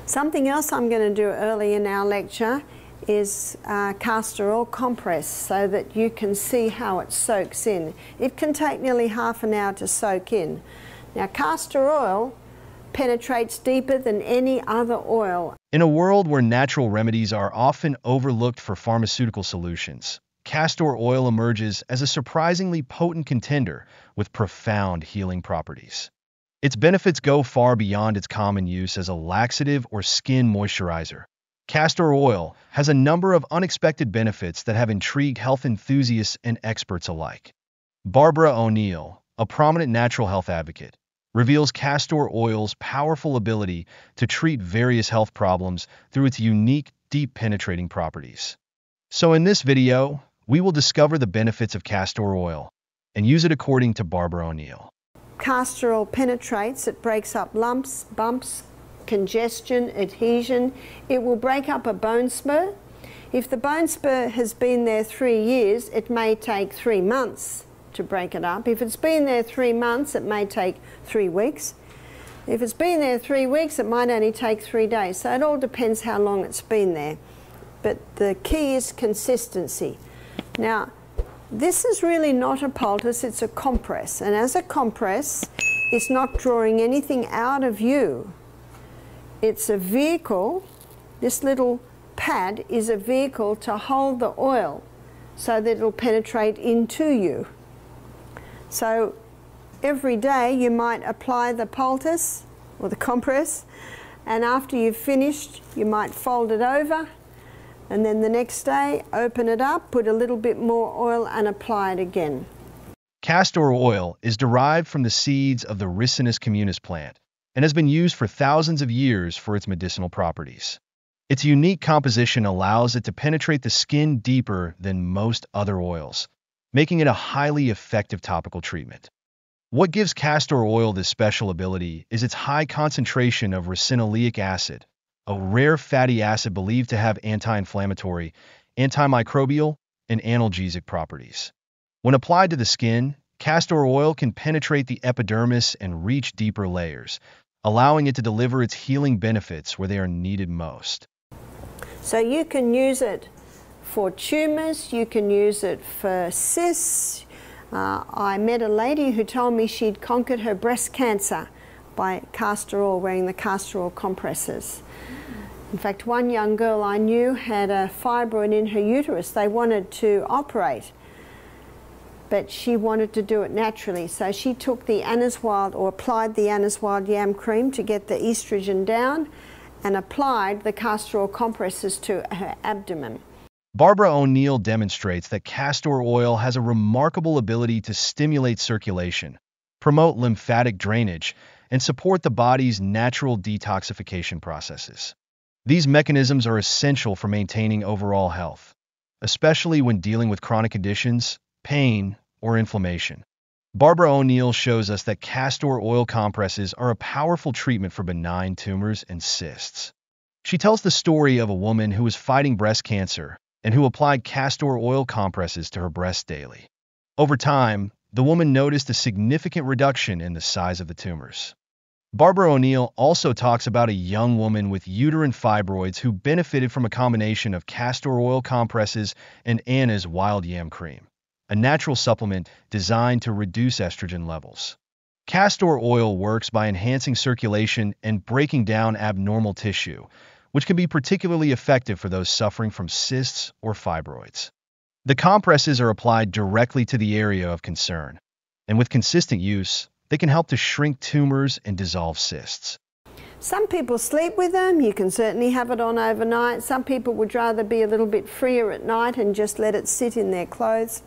Something else I'm going to do early in our lecture is castor oil compress, so that you can see how it soaks in. It can take nearly half an hour to soak in. Now, castor oil penetrates deeper than any other oil. In a world where natural remedies are often overlooked for pharmaceutical solutions, castor oil emerges as a surprisingly potent contender with profound healing properties. Its benefits go far beyond its common use as a laxative or skin moisturizer. Castor oil has a number of unexpected benefits that have intrigued health enthusiasts and experts alike. Barbara O'Neill, a prominent natural health advocate, reveals castor oil's powerful ability to treat various health problems through its unique, deep penetrating properties. So in this video, we will discover the benefits of castor oil and use it according to Barbara O'Neill. Castor oil penetrates, it breaks up lumps, bumps, congestion, adhesion. It will break up a bone spur. If the bone spur has been there 3 years, it may take 3 months to break it up. If it's been there 3 months, it may take 3 weeks. If it's been there 3 weeks, it might only take 3 days. So it all depends how long it's been there. But the key is consistency. Now, this is really not a poultice, it's a compress. And as a compress, it's not drawing anything out of you. It's a vehicle. This little pad is a vehicle to hold the oil so that it'll penetrate into you. So every day you might apply the poultice or the compress, and after you've finished you might fold it over, and then the next day open it up, put a little bit more oil and apply it again. Castor oil is derived from the seeds of the Ricinus communis plant and has been used for thousands of years for its medicinal properties. Its unique composition allows it to penetrate the skin deeper than most other oils, making it a highly effective topical treatment. What gives castor oil this special ability is its high concentration of ricinoleic acid, a rare fatty acid believed to have anti-inflammatory, antimicrobial, and analgesic properties. When applied to the skin, castor oil can penetrate the epidermis and reach deeper layers, allowing it to deliver its healing benefits where they are needed most. So you can use it for tumors, you can use it for cysts. I met a lady who told me she'd conquered her breast cancer by castor oil, wearing the castor oil compresses. In fact, one young girl I knew had a fibroid in her uterus. They wanted to operate, but she wanted to do it naturally. So she took the anise wild, or applied the anise wild yam cream to get the estrogen down, and applied the castor oil compresses to her abdomen. Barbara O'Neill demonstrates that castor oil has a remarkable ability to stimulate circulation, promote lymphatic drainage, and support the body's natural detoxification processes. These mechanisms are essential for maintaining overall health, especially when dealing with chronic conditions, pain, or inflammation. Barbara O'Neill shows us that castor oil compresses are a powerful treatment for benign tumors and cysts. She tells the story of a woman who was fighting breast cancer and who applied castor oil compresses to her breast daily. Over time, the woman noticed a significant reduction in the size of the tumors. Barbara O'Neill also talks about a young woman with uterine fibroids who benefited from a combination of castor oil compresses and Anna's wild yam cream, a natural supplement designed to reduce estrogen levels. Castor oil works by enhancing circulation and breaking down abnormal tissue, which can be particularly effective for those suffering from cysts or fibroids. The compresses are applied directly to the area of concern, and with consistent use, they can help to shrink tumors and dissolve cysts. Some people sleep with them. You can certainly have it on overnight. Some people would rather be a little bit freer at night and just let it sit in their clothes.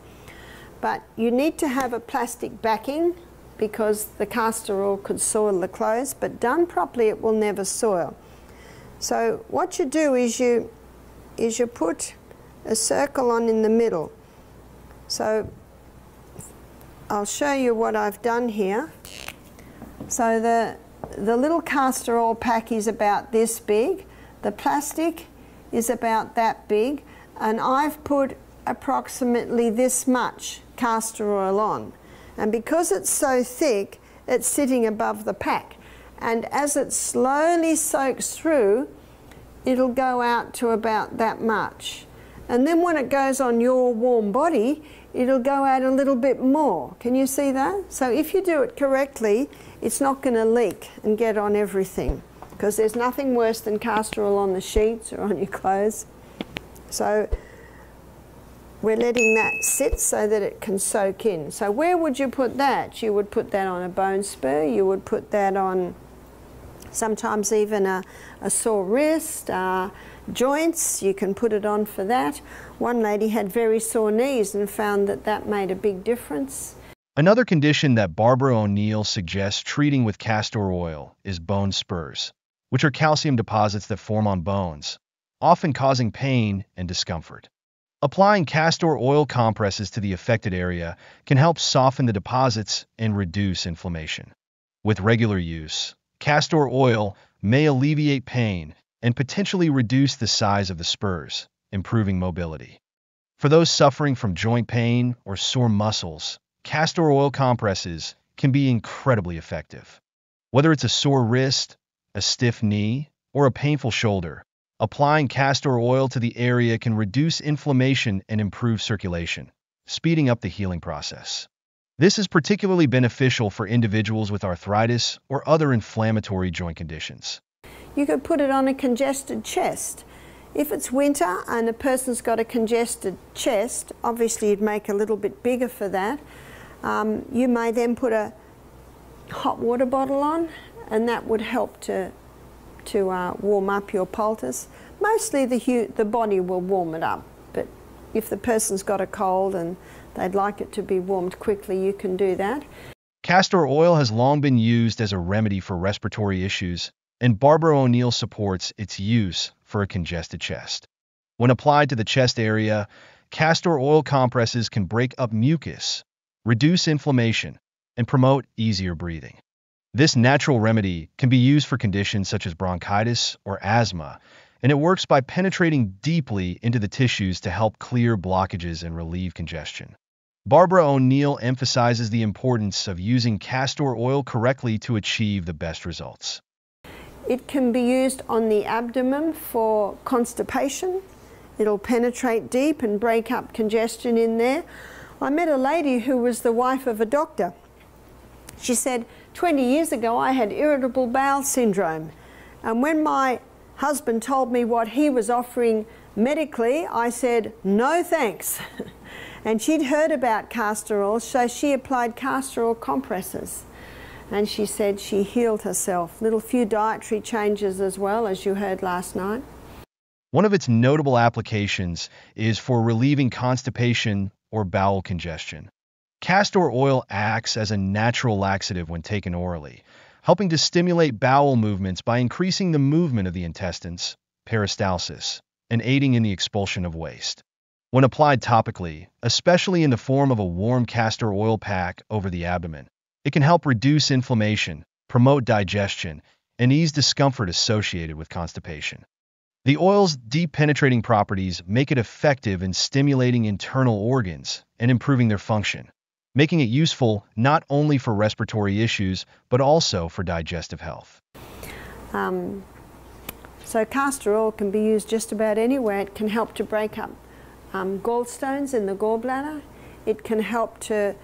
But you need to have a plastic backing, because the castor oil could soil the clothes, but done properly it will never soil. So what you do is you put a circle on in the middle. So I'll show you what I've done here. So the little castor oil pack is about this big, the plastic is about that big, and I've put approximately this much castor oil on. And because it's so thick, it's sitting above the pack. and as it slowly soaks through, it'll go out to about that much. And then when it goes on your warm body, it'll go out a little bit more. Can you see that? So if you do it correctly, it's not going to leak and get on everything, because there's nothing worse than castor oil on the sheets or on your clothes. So we're letting that sit so that it can soak in. So where would you put that? You would put that on a bone spur, you would put that on sometimes even a sore wrist, joints, you can put it on for that. One lady had very sore knees and found that that made a big difference. Another condition that Barbara O'Neill suggests treating with castor oil is bone spurs, which are calcium deposits that form on bones, often causing pain and discomfort. Applying castor oil compresses to the affected area can help soften the deposits and reduce inflammation. With regular use, castor oil may alleviate pain and potentially reduce the size of the spurs, improving mobility. For those suffering from joint pain or sore muscles, castor oil compresses can be incredibly effective. Whether it's a sore wrist, a stiff knee, or a painful shoulder, applying castor oil to the area can reduce inflammation and improve circulation, speeding up the healing process. This is particularly beneficial for individuals with arthritis or other inflammatory joint conditions. You could put it on a congested chest. If it's winter and a person's got a congested chest, obviously you'd make a little bit bigger for that. You may then put a hot water bottle on, and that would help to warm up your poultice. Mostly the body will warm it up, but if the person's got a cold and they'd like it to be warmed quickly, you can do that. Castor oil has long been used as a remedy for respiratory issues, and Barbara O'Neill supports its use for a congested chest. When applied to the chest area, castor oil compresses can break up mucus, reduce inflammation, and promote easier breathing. This natural remedy can be used for conditions such as bronchitis or asthma, and it works by penetrating deeply into the tissues to help clear blockages and relieve congestion. Barbara O'Neill emphasizes the importance of using castor oil correctly to achieve the best results. It can be used on the abdomen for constipation. It'll penetrate deep and break up congestion in there. I met a lady who was the wife of a doctor. She said, 20 years ago I had irritable bowel syndrome, and when my husband told me what he was offering medically, I said, no thanks. And she'd heard about castor oil, so she applied castor oil compresses. And she said she healed herself. Little few dietary changes as well, as you heard last night. One of its notable applications is for relieving constipation or bowel congestion. Castor oil acts as a natural laxative when taken orally, helping to stimulate bowel movements by increasing the movement of the intestines, peristalsis, and aiding in the expulsion of waste. When applied topically, especially in the form of a warm castor oil pack over the abdomen, it can help reduce inflammation, promote digestion, and ease discomfort associated with constipation. The oil's deep penetrating properties make it effective in stimulating internal organs and improving their function, making it useful not only for respiratory issues, but also for digestive health. So castor oil can be used just about anywhere. It can help to break up gallstones in the gallbladder. It can help to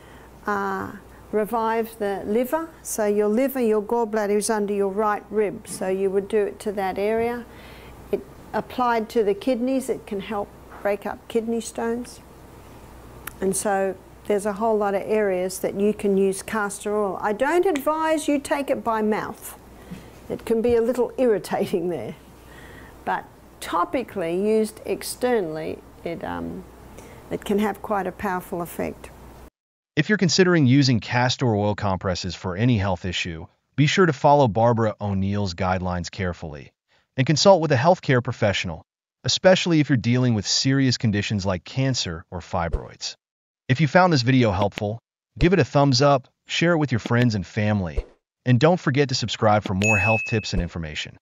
revive the liver. So your liver, your gallbladder is under your right rib, so you would do it to that area. It applied to the kidneys, it can help break up kidney stones. And so there's a whole lot of areas that you can use castor oil. I don't advise you take it by mouth. It can be a little irritating there. But topically, used externally, it can have quite a powerful effect. If you're considering using castor oil compresses for any health issue, be sure to follow Barbara O'Neill's guidelines carefully and consult with a healthcare professional, especially if you're dealing with serious conditions like cancer or fibroids. If you found this video helpful, give it a thumbs up, share it with your friends and family, and don't forget to subscribe for more health tips and information.